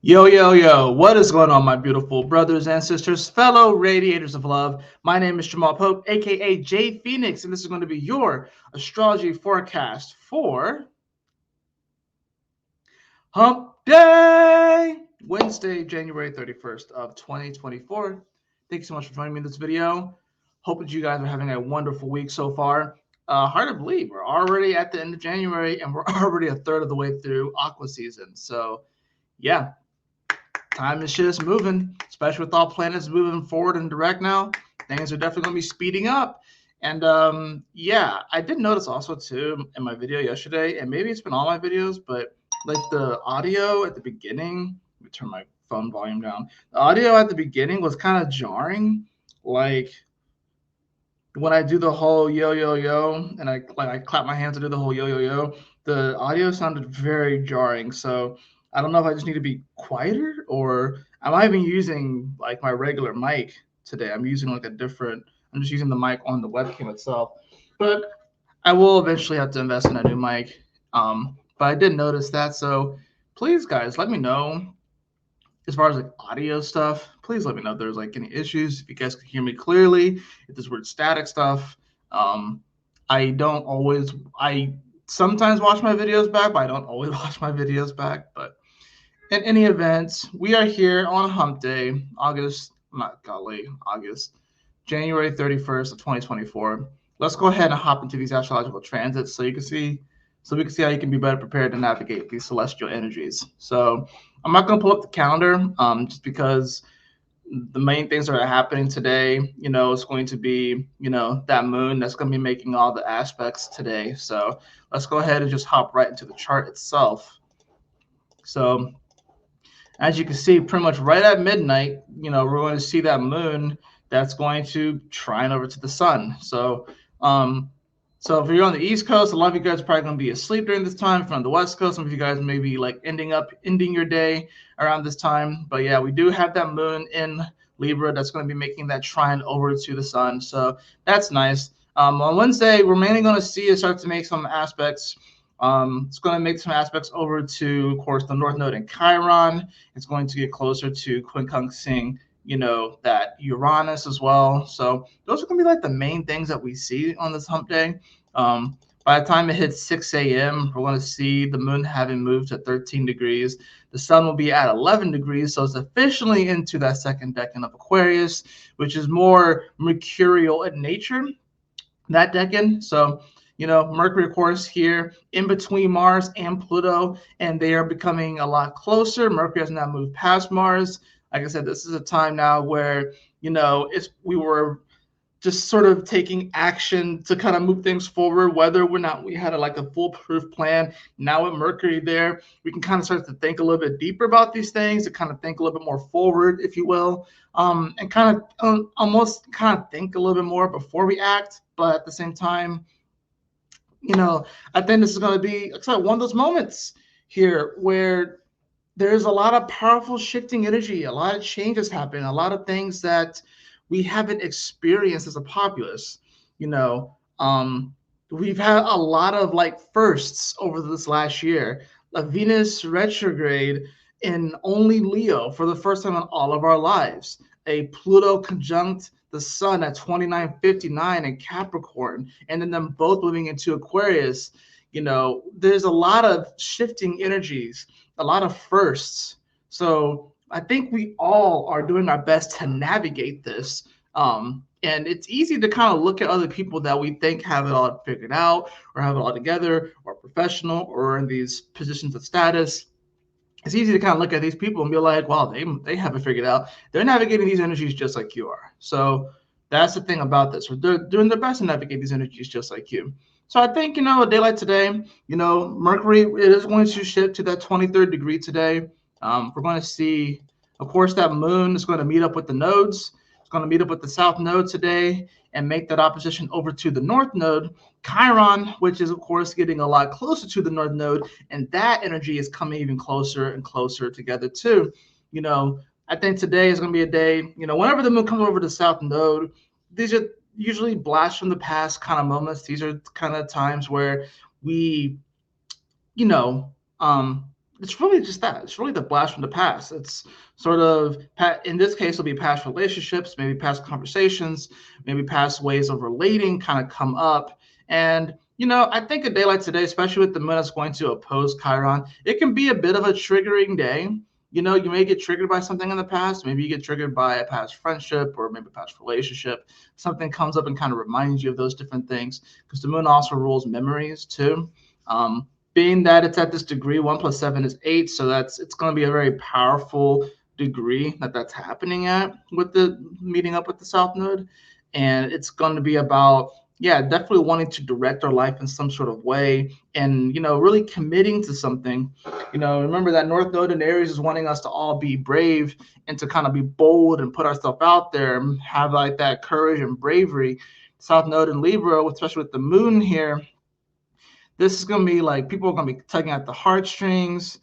Yo, yo, yo, what is going on, my beautiful brothers and sisters, fellow radiators of love? My name is Jamal Pope, aka J Phoenix, and this is going to be your astrology forecast for Hump Day, Wednesday, January 31st of 2024. Thank you so much for joining me in this video. Hope that you guys are having a wonderful week so far. Hard to believe we're already at the end of January and we're already a third of the way through aqua season. So, yeah, time is just moving, especially with all planets moving forward and direct now. Things are definitely going to be speeding up. And yeah, I did notice also too in my video yesterday, and maybe it's been all my videos, but like the audio at the beginning, let me turn my phone volume down. The audio at the beginning was kind of jarring. Like when I do the whole yo yo yo and I clap my hands to do the whole yo yo yo, the audio sounded very jarring. So I don't know if I just need to be quieter or am I even using like my regular mic today? I'm using like a different. I'm just using the mic on the webcam itself, but I will eventually have to invest in a new mic. But I did notice that. So please, guys, let me know as far as like audio stuff, please let me know if there's like any issues. If you guys can hear me clearly, if there's weird static stuff. Um, I don't always. I sometimes watch my videos back, but I don't always watch my videos back. But in any event, we are here on Hump Day, August, January 31st of 2024. Let's go ahead and hop into these astrological transits so we can see how you can be better prepared to navigate these celestial energies. So I'm not going to pull up the calendar just because the main things that are happening today, is going to be, that moon that's going to be making all the aspects today. So let's go ahead and just hop right into the chart itself. So as you can see, pretty much right at midnight, we're going to see that moon that's going to trine over to the sun. Um, so if you're on the East Coast, a lot of you guys are probably going to be asleep during this time. If you're on the West Coast, some of you guys may be like ending your day around this time. But yeah, we do have that moon in Libra that's going to be making that trine over to the sun. So that's nice. On Wednesday, we're mainly going to see it start to make some aspects. It's going to make some aspects over to, of course, the North Node in Chiron. It's going to get closer to quincunxing, that Uranus as well. So those are going to be like the main things that we see on this hump day. By the time it hits 6 a.m., we're going to see the moon having moved to 13 degrees. The sun will be at 11 degrees, so it's officially into that second decan of Aquarius, which is more mercurial in nature, that decan. So, Mercury, of course, here in between Mars and Pluto, and they are becoming a lot closer. Mercury has now moved past Mars. Like I said, this is a time now where, we were just sort of taking action to kind of move things forward, whether or not we had like a foolproof plan. Now with Mercury there, we can kind of start to think a little bit deeper about these things, to kind of think a little bit more forward, if you will, and kind of almost kind of think a little bit more before we act. But at the same time, I think this is going to be one of those moments here where there's a lot of powerful shifting energy, a lot of changes happening, a lot of things that we haven't experienced as a populace. You know, um, we've had a lot of like firsts over this last year. A Venus retrograde in only Leo for the first time in all of our lives. A Pluto conjunct the Sun at 29:59 in Capricorn, and then them both moving into Aquarius. There's a lot of shifting energies, a lot of firsts. So I think we all are doing our best to navigate this. And it's easy to kind of look at other people that we think have it all figured out or have it all together or professional or in these positions of status. It's easy to kind of look at these people and be like, wow, they have it figured out. They're navigating these energies just like you are. So that's the thing about this. They're doing their best to navigate these energies just like you. So I think, a day like today, Mercury, it is going to shift to that 23rd degree today. We're going to see, of course, that moon is going to meet up with the nodes. It's going to meet up with the south node today and make that opposition over to the north node, Chiron, which is, of course, getting a lot closer to the north node. And that energy is coming even closer and closer together, too. I think today is going to be a day, whenever the moon comes over the south node, these are usually blasts from the past kind of moments. These are kind of times where we, you know, um, it's really just that. It's really the blast from the past. It's sort of, in this case, it'll be past relationships, maybe past conversations, maybe past ways of relating kind of come up. And, I think a day like today, especially with the moon that's going to oppose Chiron, it can be a bit of a triggering day. You may get triggered by something in the past. Maybe you get triggered by a past friendship or maybe a past relationship. Something comes up and kind of reminds you of those different things, because the moon also rules memories too. Being that it's at this degree, 1 + 7 is 8, so it's going to be a very powerful degree that's happening at with the meeting up with the South Node. And it's going to be about, yeah, definitely wanting to direct our life in some sort of way, and really committing to something. Remember that North Node in Aries is wanting us to all be brave and to kind of be bold and put ourselves out there and have like that courage and bravery. South Node in Libra, especially with the moon here, this is going to be like people are going to be tugging at the heartstrings,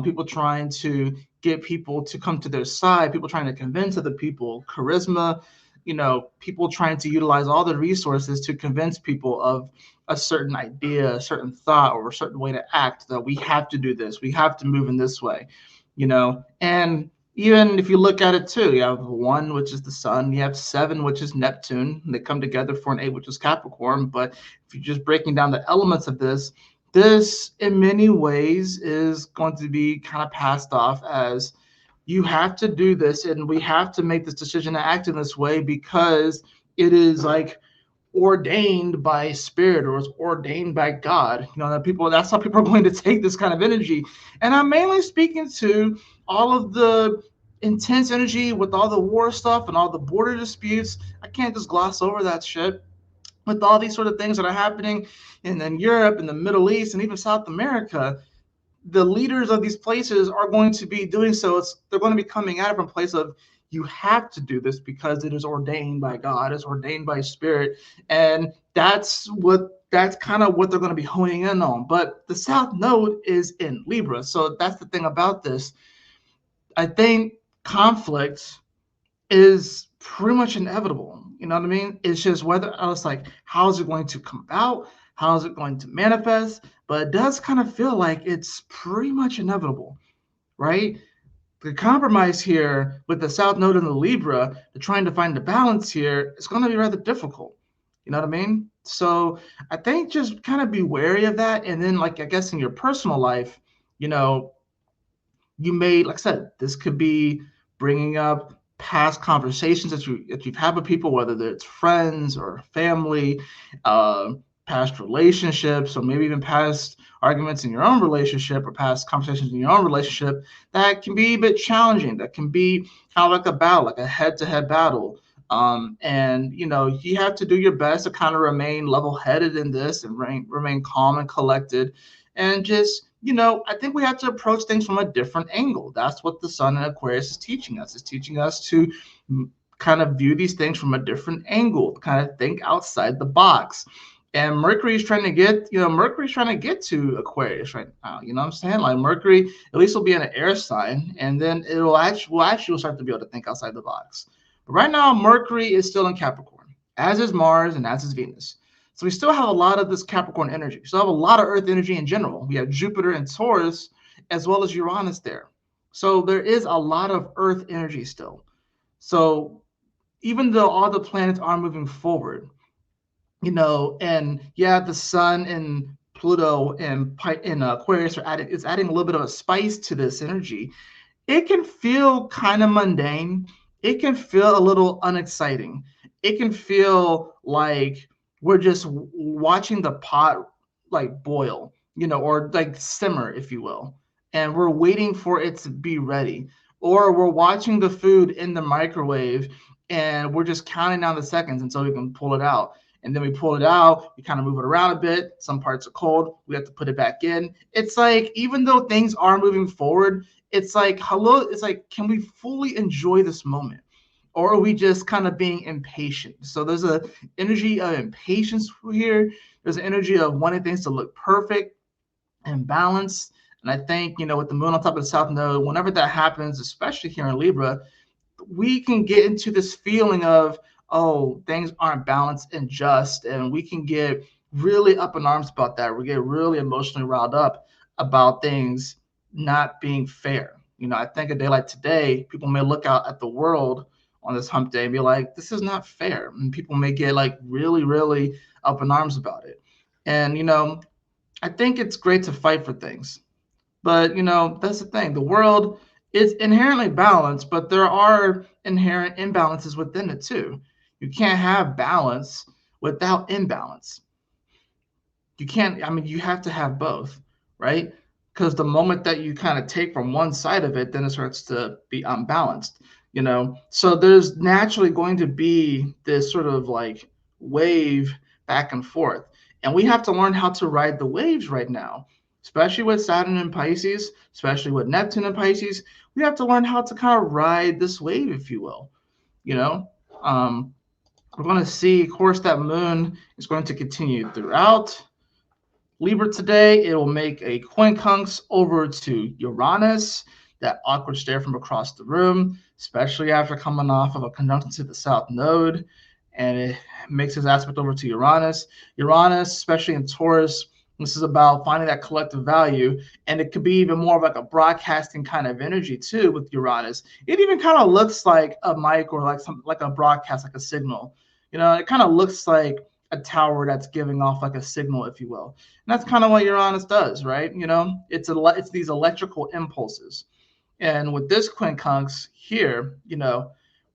people trying to get people to come to their side, people trying to convince other people, charisma, people trying to utilize all the resources to convince people of a certain idea, a certain thought, or a certain way to act, that we have to do this, we have to move in this way, and even if you look at it too, you have 1, which is the sun, you have 7, which is Neptune. They come together for an 8, which is Capricorn. But if you're just breaking down the elements of this in many ways is going to be kind of passed off as, you have to do this and we have to make this decision to act in this way because it is like ordained by spirit, or is ordained by God. That's how people are going to take this kind of energy. And I'm mainly speaking to all of the intense energy with all the war stuff and all the border disputes. I can't just gloss over that shit. With all these sort of things that are happening in Europe and the Middle East and even South America, the leaders of these places are going to be doing so. They're going to be coming at it from a place of, you have to do this because it is ordained by God, it's ordained by spirit. And that's kind of what they're going to be honing in on. But the South Node is in Libra. So that's the thing about this. I think conflict is pretty much inevitable. You know what I mean? It's just whether it's like, how is it going to come out? How is it going to manifest? But it does kind of feel like it's pretty much inevitable, right? The compromise here with the South Node and the Libra, to trying to find the balance here, is going to be rather difficult. You know what I mean? So I think just kind of be wary of that. And then, like, I guess in your personal life, you know, you may, like I said, this could be bringing up past conversations that you've had with people, whether it's friends or family, uh, past relationships, or maybe even past arguments in your own relationship, or past conversations in your own relationship, that can be a bit challenging. That can be kind of like a battle, like a head-to-head battle. And you have to do your best to kind of remain level-headed in this, and remain calm and collected, and just, I think we have to approach things from a different angle. That's what the sun in Aquarius is teaching us. It's teaching us to kind of view these things from a different angle, kind of think outside the box. And Mercury's trying to get to Aquarius right now. You know what I'm saying? Like, Mercury at least will be in an air sign, and then we'll actually start to be able to think outside the box. But right now, Mercury is still in Capricorn, as is Mars and as is Venus. So we still have a lot of this Capricorn energy. We still have a lot of Earth energy in general. We have Jupiter and Taurus, as well as Uranus there. So there is a lot of Earth energy still. So even though all the planets are moving forward, and yeah, the Sun and Pluto and Aquarius is adding a little bit of a spice to this energy. It can feel kind of mundane. It can feel a little unexciting. It can feel like we're just watching the pot like boil, or like simmer, if you will, and we're waiting for it to be ready. Or we're watching the food in the microwave and we're just counting down the seconds until we can pull it out. And then we pull it out, we kind of move it around a bit. Some parts are cold, we have to put it back in. It's like, even though things are moving forward, it's like, can we fully enjoy this moment? Or are we just kind of being impatient? So there's an energy of impatience here. There's an energy of wanting things to look perfect and balanced. And I think, with the moon on top of the South Node, whenever that happens, especially here in Libra, we can get into this feeling of, oh, things aren't balanced and just, and we can get really up in arms about that. We get really emotionally riled up about things not being fair. I think a day like today, people may look out at the world on this hump day and be like, this is not fair. And people may get like really, really up in arms about it. And, I think it's great to fight for things. But, that's the thing. The world is inherently balanced, but there are inherent imbalances within it too. You can't have balance without imbalance. You can't, I mean, you have to have both, right? Because the moment that you kind of take from one side of it, then it starts to be unbalanced, So there's naturally going to be this sort of like wave back and forth. And we have to learn how to ride the waves right now, especially with Saturn and Pisces, especially with Neptune and Pisces. We have to learn how to kind of ride this wave, if you will, you know. We're going to see, of course, that moon is going to continue throughout Libra today. It will make a quincunx over to Uranus, that awkward stare from across the room, especially after coming off of a conjunction to the South Node. And it makes its aspect over to Uranus. Uranus, especially in Taurus, this is about finding that collective value. And it could be even more of like a broadcasting kind of energy too with Uranus. It even kind of looks like a mic or like a broadcast, like a signal. It kind of looks like a tower that's giving off like a signal, if you will. And that's kind of what Uranus does, right? It's these electrical impulses. And with this quincunx here,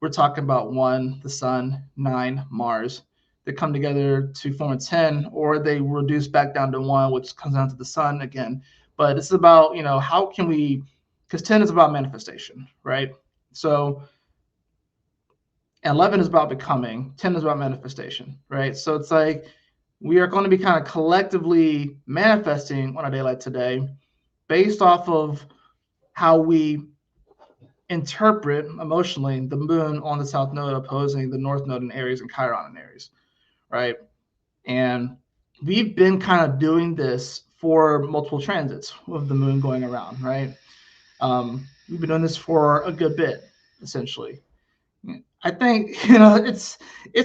we're talking about 1, the sun, 9, Mars. They come together to form a 10, or they reduce back down to 1, which comes down to the sun again. But it's about, how can we, because 10 is about manifestation, right? So 11 is about becoming, 10 is about manifestation, right? So it's like we are going to be kind of collectively manifesting on a day like today based off of how we interpret emotionally the moon on the South Node opposing the North Node in Aries and Chiron in Aries, right? And we've been kind of doing this for multiple transits with the moon going around, right? We've been doing this for a good bit, essentially. I think it's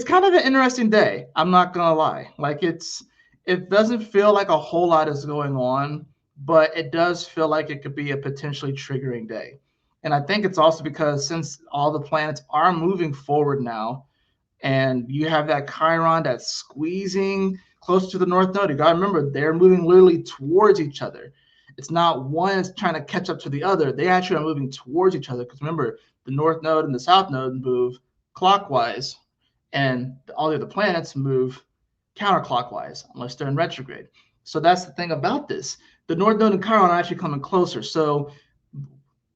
kind of an interesting day. I'm not gonna lie. Like it doesn't feel like a whole lot is going on, but it does feel like it could be a potentially triggering day. And I think it's also because since all the planets are moving forward now, and you have that Chiron that's squeezing close to the North Node. You gotta remember they're moving literally towards each other. It's not one is trying to catch up to the other. They actually are moving towards each other because remember the North Node and the South Node move clockwise, and all the other planets move counterclockwise unless they're in retrograde. So that's the thing about this. The North Node and Chiron are actually coming closer. So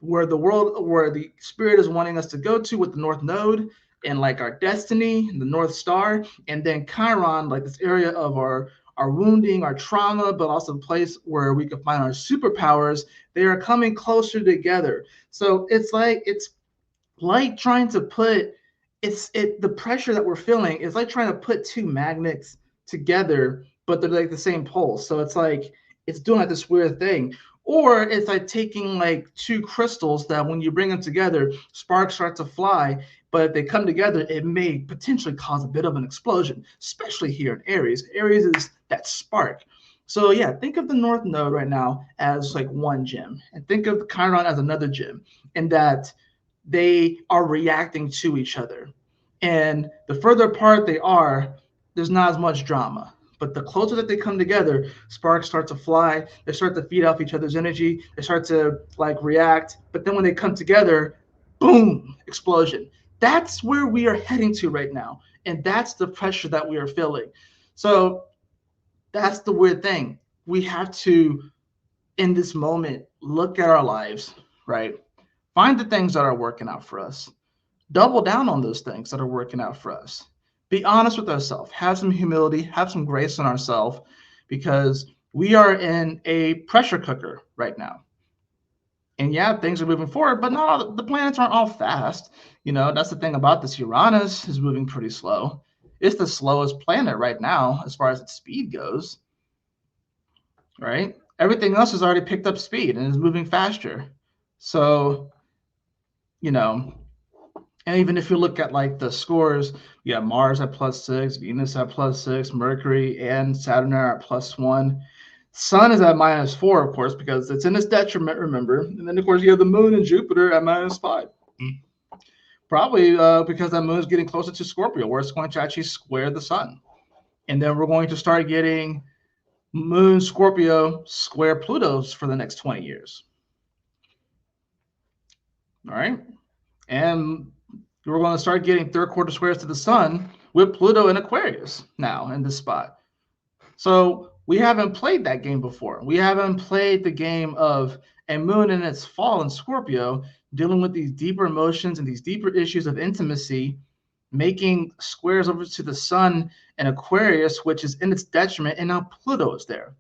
where the spirit is wanting us to go to with the North Node and like our destiny, the North Star, and then Chiron, like this area of our wounding, our trauma, but also the place where we can find our superpowers, they are coming closer together. So it's like trying to put the pressure that we're feeling is like trying to put two magnets together, but they're like the same pole. So it's like it's doing like this weird thing. Or it's like taking like two crystals that when you bring them together, sparks start to fly. But if they come together, it may potentially cause a bit of an explosion, especially here in Aries. Aries is that spark. So yeah, think of the North Node right now as like one gem, and think of Chiron as another gem, and that they are reacting to each other. And the further apart they are, there's not as much drama. But the closer that they come together, sparks start to fly. They start to feed off each other's energy. They start to like react. But then when they come together, boom, explosion. That's where we are heading to right now. And that's the pressure that we are feeling. So that's the weird thing. We have to, in this moment, look at our lives, right? Find the things that are working out for us. Double down on those things that are working out for us. Be honest with ourselves. Have some humility. Have some grace on ourselves, because we are in a pressure cooker right now. And yeah, things are moving forward, but not all the planets aren't all fast. That's the thing about this. Uranus is moving pretty slow. It's the slowest planet right now as far as its speed goes, right? Everything else has already picked up speed and is moving faster. So, and even if you look at like the scores, you have Mars at +6, Venus at +6, Mercury and Saturn are at +1. Sun is at -4, of course, because it's in its detriment, remember. And then, of course, you have the moon and Jupiter at -5. Probably because that moon is getting closer to Scorpio, where it's going to actually square the sun. And then we're going to start getting moon Scorpio square Pluto's for the next 20 years. All right. And we're going to start getting third quarter squares to the sun with Pluto in Aquarius now in this spot. So we haven't played that game before. We haven't played the game of a moon in its fall in Scorpio, dealing with these deeper emotions and these deeper issues of intimacy, making squares over to the sun in Aquarius, which is in its detriment, and now Pluto is there.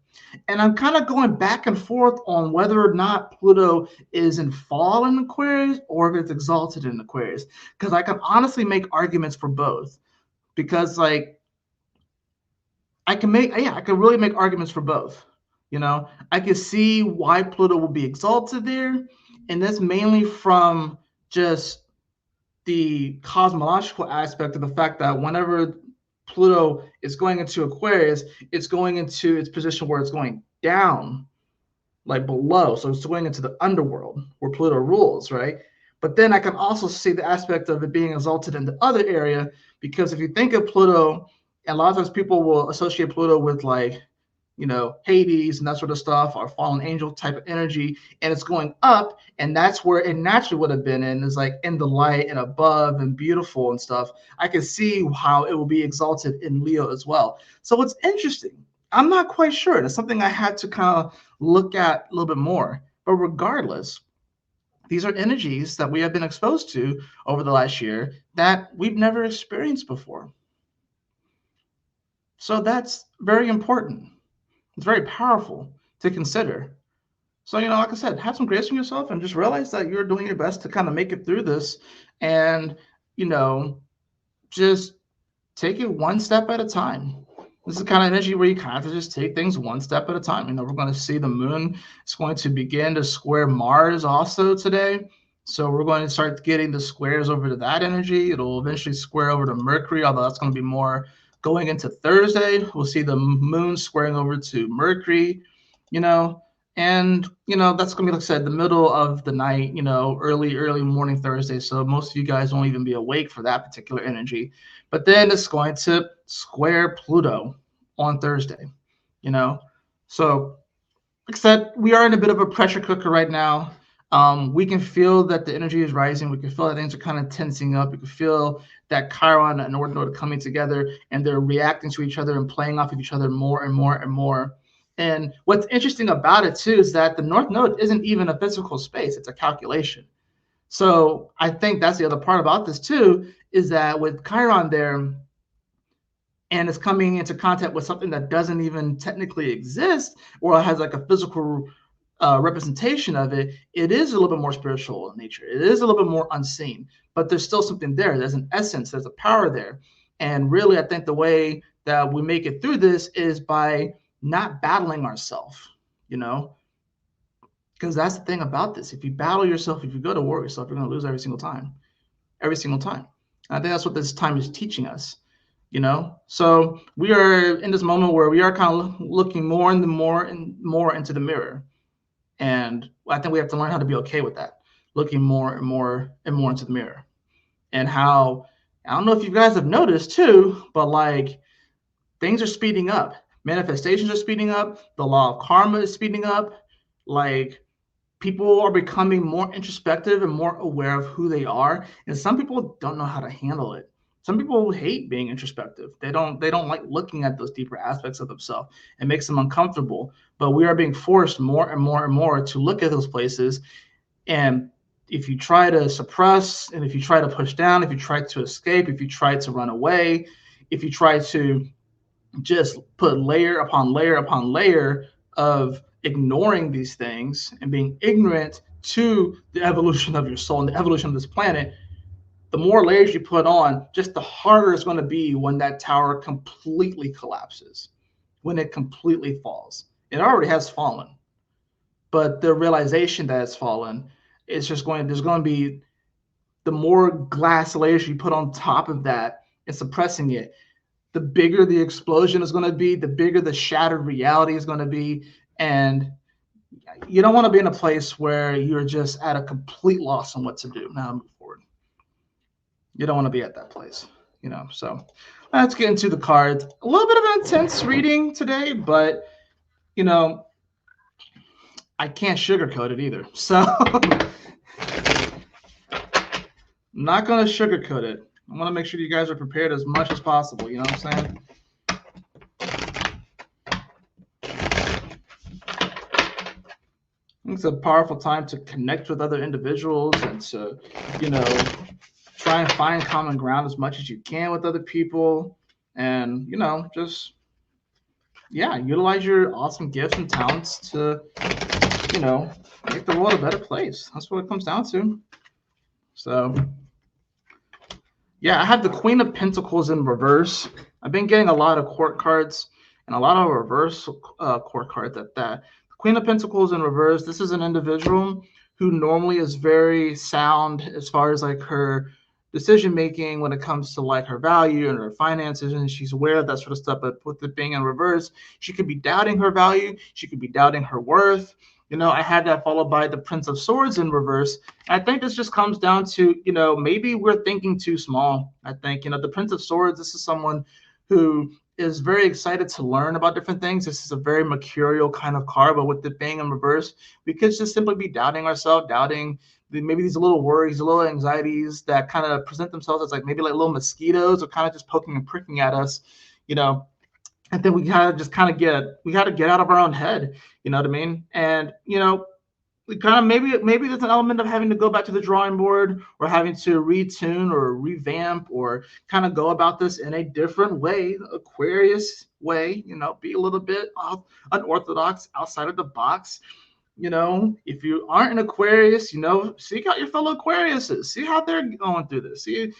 And I'm kind of going back and forth on whether or not Pluto is in fall in Aquarius or if it's exalted in Aquarius, because I can honestly make arguments for both. Because like I can really make arguments for both. I can see why Pluto will be exalted there, and that's mainly from just the cosmological aspect of the fact that whenever Pluto is going into Aquarius, it's going into its position where it's going down, like below. So it's going into the underworld where Pluto rules, right? But then I can also see the aspect of it being exalted in the other area, because if you think of Pluto, and a lot of times people will associate Pluto with like, Hades and that sort of stuff, or fallen angel type of energy, and it's going up, and that's where it naturally would have been in, is like in the light and above and beautiful and stuff. I can see how it will be exalted in Leo as well. So it's interesting. I'm not quite sure. It's something I had to kind of look at a little bit more. But regardless, these are energies that we have been exposed to over the last year that we've never experienced before. So that's very important. It's very powerful to consider. So, like I said, have some grace in yourself and just realize that you're doing your best to kind of make it through this, and, just take it one step at a time. This is the kind of energy where you kind of just take things one step at a time. We're going to see the moon is going to begin to square Mars also today. So we're going to start getting the squares over to that energy. It'll eventually square over to Mercury, although that's going to be more going into Thursday. We'll see the moon squaring over to Mercury, and that's going to be, like I said, the middle of the night, early morning Thursday. So most of you guys won't even be awake for that particular energy. But then it's going to square Pluto on Thursday, So, like I said, we are in a bit of a pressure cooker right now. We can feel that the energy is rising. We can feel that things are kind of tensing up. We can feel that Chiron and North Node are coming together, and they're reacting to each other and playing off of each other more and more and more. And what's interesting about it too is that the North Node isn't even a physical space; it's a calculation. So I think that's the other part about this too, is that with Chiron there, and it's coming into contact with something that doesn't even technically exist or has like a physical representation of it, it is a little bit more spiritual in nature. It is a little bit more unseen, but there's still something there. There's an essence, there's a power there. And really, I think the way that we make it through this is by not battling ourselves, because that's the thing about this. If you battle yourself, if you go to war yourself, you're going to lose every single time. And I think that's what this time is teaching us. So we are in this moment where we are kind of looking more and more into the mirror, and I think we have to learn how to be okay with that, looking more and more and more into the mirror. And how, I don't know if you guys have noticed too, but like things are speeding up, manifestations are speeding up, the law of karma is speeding up, like people are becoming more introspective and more aware of who they are, and some people don't know how to handle it. Some people hate being introspective. They don't like looking at those deeper aspects of themselves. It makes them uncomfortable. But we are being forced more and more and more to look at those places. And if you try to suppress, and if you try to push down, if you try to escape, if you try to run away, if you try to just put layer upon layer upon layer of ignoring these things and being ignorant to the evolution of your soul and the evolution of this planet, the more layers you put on, just the harder it's going to be when that tower completely collapses, when it completely falls. It already has fallen, but the realization that it's fallen is just there's going to be, the more glass layers you put on top of that and suppressing it, the bigger the explosion is going to be, the bigger the shattered reality is going to be. And you don't want to be in a place where you're just at a complete loss on what to do now move forward. You don't want to be at that place, So let's get into the cards. A little bit of an intense reading today, but I can't sugarcoat it either. So I'm not going to sugarcoat it. I want to make sure you guys are prepared as much as possible. You know what I'm saying? It's a powerful time to connect with other individuals and to, try and find common ground as much as you can with other people. And, just, utilize your awesome gifts and talents to, make the world a better place. That's what it comes down to. So, I have the Queen of Pentacles in reverse. I've been getting a lot of court cards and a lot of reverse court cards at that. The Queen of Pentacles in reverse. This is an individual who normally is very sound as far as like her decision making when it comes to like her value and her finances, and she's aware of that sort of stuff. But with it being in reverse, she could be doubting her value. She could be doubting her worth. I had that followed by the Prince of Swords in reverse. I think this just comes down to, maybe we're thinking too small. I think, the Prince of Swords, this is someone who is very excited to learn about different things. This is a very mercurial kind of card, but with it being in reverse, we could just simply be doubting ourselves, doubting maybe these little worries, little anxieties that kind of present themselves as like maybe like little mosquitoes or kind of just poking and pricking at us, I think we gotta just kind of get out of our own head, you know what I mean? And we kind of maybe there's an element of having to go back to the drawing board or having to retune or revamp or kind of go about this in a different way, Aquarius way, be a little bit unorthodox, outside of the box. If you aren't an Aquarius, seek out your fellow Aquariuses, see how they're going through this. See,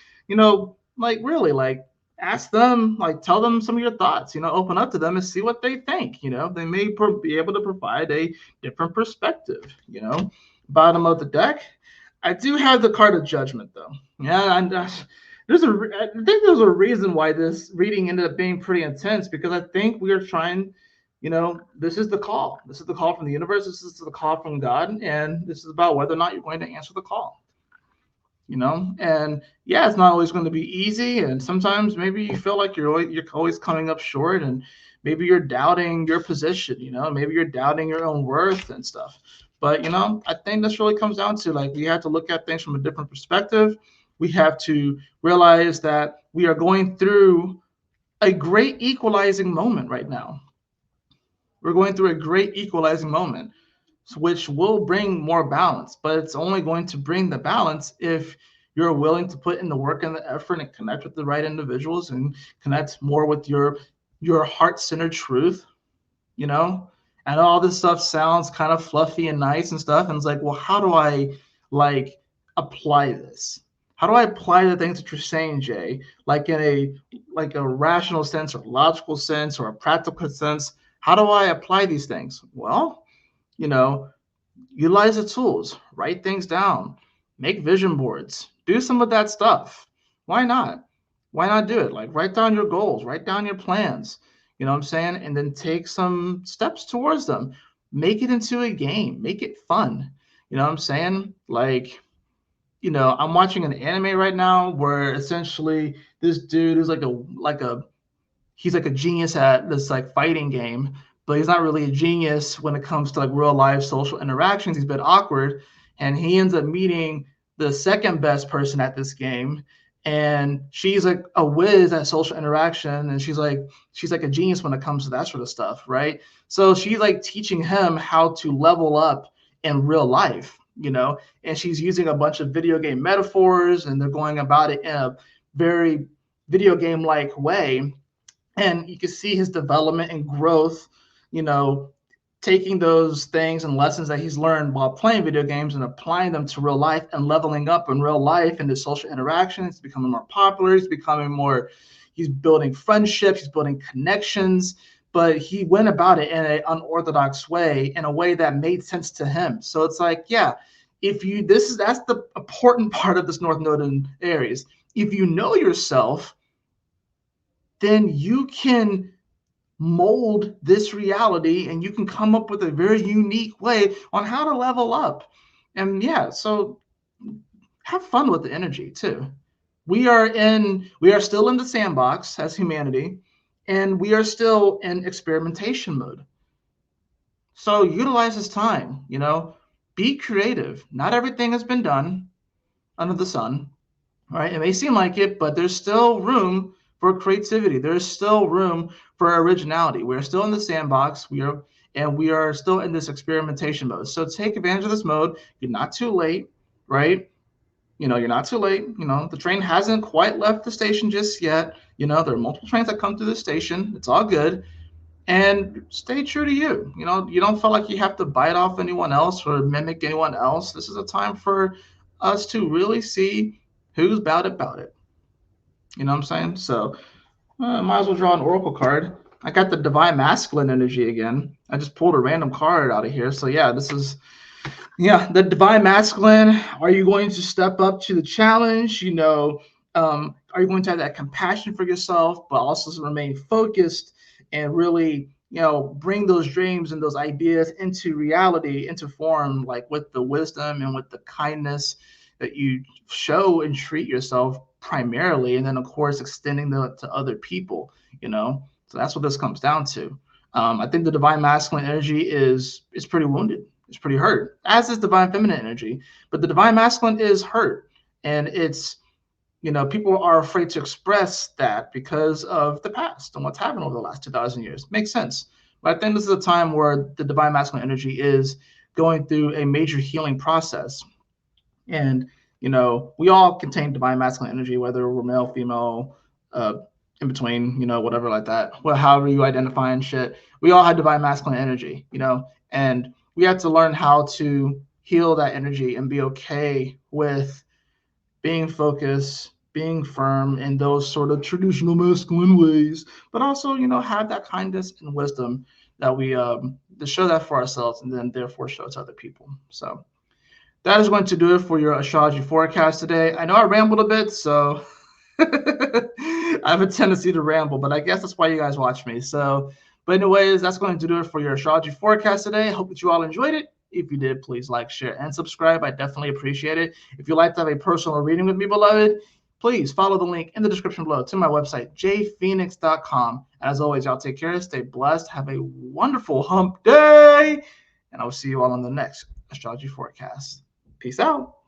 like really, like ask them, like tell them some of your thoughts, open up to them and see what they think. They may be able to provide a different perspective. Bottom of the deck, I do have the card of Judgment though. Yeah, and I think there's a reason why this reading ended up being pretty intense, because I think we are trying, this is the call. This is the call from the universe. This is the call from God, and this is about whether or not you're going to answer the call. And it's not always going to be easy, and sometimes maybe you feel like you're always coming up short, and maybe you're doubting your position, maybe you're doubting your own worth and stuff. But I think this really comes down to, like, we have to look at things from a different perspective. We have to realize that we are going through a great equalizing moment right now. We're going through a great equalizing moment, which will bring more balance, but it's only going to bring the balance if you're willing to put in the work and the effort and connect with the right individuals and connect more with your heart-centered truth, and all this stuff sounds kind of fluffy and nice and stuff. And it's like, well, how do I like apply this? How do I apply the things that you're saying, Jay? Like in a rational sense or logical sense or a practical sense? How do I apply these things? Well, utilize the tools, write things down, make vision boards, do some of that stuff. Why not? Why not do it? Like, write down your goals, write down your plans, you know what I'm saying? And then take some steps towards them. Make it into a game, make it fun. You know what I'm saying? Like, I'm watching an anime right now where essentially this dude is he's like a genius at this like fighting game, but he's not really a genius when it comes to like real life social interactions. He's a bit awkward, and he ends up meeting the second best person at this game, and she's like a whiz at social interaction, and she's like a genius when it comes to that sort of stuff, right? So she's like teaching him how to level up in real life, and she's using a bunch of video game metaphors, and they're going about it in a very video game like way. And you can see his development and growth, taking those things and lessons that he's learned while playing video games and applying them to real life and leveling up in real life and his social interactions. He's becoming more popular. He's building friendships. He's building connections. But he went about it in an unorthodox way, in a way that made sense to him. So it's like, that's the important part of this North Node in Aries. If you know yourself, then you can mold this reality and you can come up with a very unique way on how to level up. And yeah, so have fun with the energy too. We are still in the sandbox as humanity, and we are still in experimentation mode. So utilize this time, be creative. Not everything has been done under the sun, right? It may seem like it, but there's still room for creativity. There's still room for originality. We're still in the sandbox. We are still in this experimentation mode. So take advantage of this mode. You're not too late, right? You're not too late. The train hasn't quite left the station just yet. There are multiple trains that come through the station. It's all good. And stay true to you. You don't feel like you have to bite off anyone else or mimic anyone else. This is a time for us to really see who's about it. You know what I'm saying? So might as well draw an oracle card. I got the divine masculine energy again. I just pulled a random card out of here. So yeah, this is the divine masculine. Are you going to step up to the challenge? Are you going to have that compassion for yourself, but also remain focused and really, bring those dreams and those ideas into reality, into form, like with the wisdom and with the kindness that you show and treat yourself primarily, and then of course extending that to other people. So that's what this comes down to. I think the divine masculine energy is pretty wounded. It's pretty hurt, as is divine feminine energy. But the divine masculine is hurt, and it's people are afraid to express that because of the past and what's happened over the last 2,000 years. Makes sense. But I think this is a time where the divine masculine energy is going through a major healing process. And, we all contain divine masculine energy, whether we're male, female, in between, whatever like that. Well, however you identify and shit, we all have divine masculine energy, and we have to learn how to heal that energy and be okay with being focused, being firm in those sort of traditional masculine ways, but also, have that kindness and wisdom that we to show that for ourselves and then therefore show it to other people. So that is going to do it for your astrology forecast today. I know I rambled a bit, so I have a tendency to ramble, but I guess that's why you guys watch me. So, but anyways, that's going to do it for your astrology forecast today. I hope that you all enjoyed it. If you did, please like, share, and subscribe. I definitely appreciate it. If you'd like to have a personal reading with me, beloved, please follow the link in the description below to my website, jphoenix.com. As always, y'all take care, stay blessed, have a wonderful hump day, and I will see you all on the next astrology forecast. Peace out.